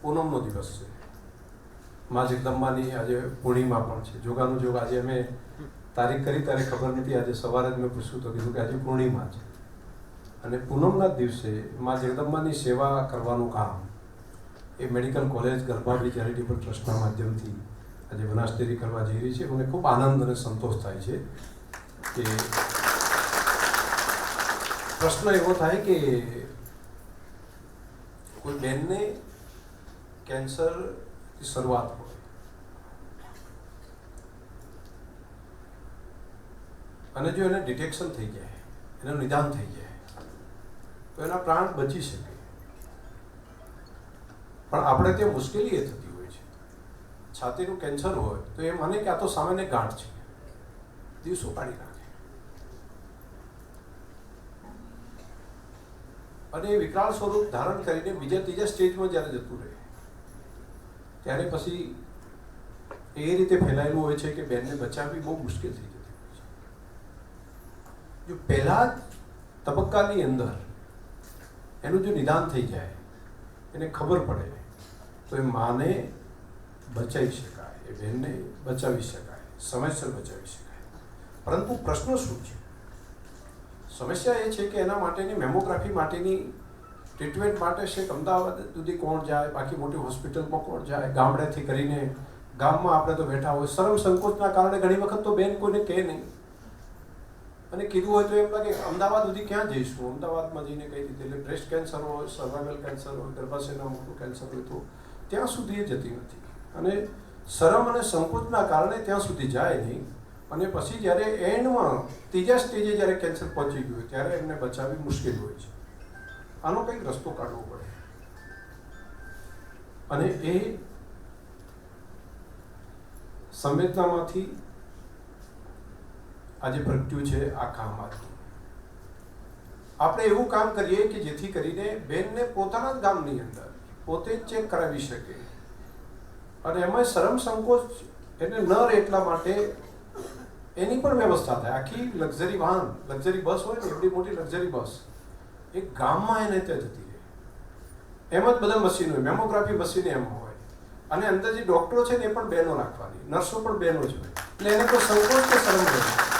પૂનમનો દિવસ છે, મા જગદંબાની આજે પૂર્ણિમા પણ છે. જોગાનું જોગ આજે અમે તારીખ કરી ત્યારે ખબર નથી, આજે સવારે જ મેં પૂછ્યું તો કીધું કે આજે પૂર્ણિમા છે. અને પૂનમના દિવસે મા જગદંબાની સેવા કરવાનું કામ એ મેડિકલ કોલેજ ગરબાબી ચેરિટેબલ ટ્રસ્ટના માધ્યમથી આજે બનાસડેરી કરવા જઈ રહી છે. મને ખૂબ આનંદ અને સંતોષ થાય છે કે પ્રશ્ન એવો થાય કે કોઈ બેનને કેન્સરની શરૂઆત હોય અને જો એને ડિટેક્શન થઈ જાય, એનું નિદાન થઈ જાય તો એના પ્રાણ બચી શકે. પણ આપણે ત્યાં મુશ્કેલી એ થતી હોય છે, છાતીનું કેન્સર હોય તો એ માને કે આ તો સામાન્ય ગાંઠ છે, દિવસો કાઢી નાખે અને એ વિકરાળ સ્વરૂપ ધારણ કરીને બીજા ત્રીજા સ્ટેજમાં જ્યારે જતું રહે ત્યારે પછી એ રીતે ફેલાયેલું હોય છે કે બેનને બચાવવી બહુ મુશ્કેલ થઈ જતી હોય છે. જો પહેલા જ તબક્કાની અંદર એનું જો નિદાન થઈ જાય, એને ખબર પડે તો એ માને બચાવી શકાય, એ બહેનને બચાવી શકાય, સમયસર બચાવી શકાય. પરંતુ પ્રશ્ન શું છે? સમસ્યા એ છે કે એના માટેની મેમોગ્રાફી માટેની ટ્રીટમેન્ટ માટે છેક અમદાવાદ સુધી કોણ જાય, બાકી મોટી હોસ્પિટલમાં કોણ જાય, ગામડેથી કરીને ગામમાં આપણે તો બેઠા હોય, શરમ સંકોચના કારણે ઘણી વખત તો બેન કોઈને કહે નહીં, અને કીધું હોય તો એમ લાગે અમદાવાદ સુધી ક્યાં જઈશું, અમદાવાદમાં જઈને કઈ રીતે, એટલે બ્રેસ્ટ કેન્સર હોય, સર્વાઇકલ કેન્સર હોય, ગર્ભાશયના મોટું કેન્સર હોય તો ત્યાં સુધી એ જતી નથી. અને શરમ અને સંકોચના કારણે ત્યાં સુધી જાય નહીં. અને પછી જ્યારે એન્ડમાં ત્રીજા સ્ટેજે જ્યારે કેન્સર પહોંચી ગયું હોય ત્યારે એમને બચાવવી મુશ્કેલ હોય છે. આનો કંઈક રસ્તો કાઢવો પડે અને એ સંવેદનામાંથી આજે પ્રગટ્યું છે આ કામમાંથી. આપણે એવું કામ કરીએ કે જેથી કરીને બેનને પોતાના જ ગામની અંદર પોતે જ ચેક કરાવી શકે અને એમાં શરમ સંકોચ એને ન રહે એટલા માટે એની પણ વ્યવસ્થા થાય. આખી લક્ઝરી વાહન, લક્ઝરી બસ હોય ને, એવડી મોટી લક્ઝરી બસ એક ગામમાં એને ત્યાં જતી રહે. એમ જ બધા મશીન હોય, મેમોગ્રાફી મશીન એમ હોય અને અંદર જે ડૉક્ટરો છે ને એ પણ બહેનો રાખવાની, નર્સો પણ બહેનો જ હોય, એટલે એને કોઈ સંકોચ કે શરમ રહે.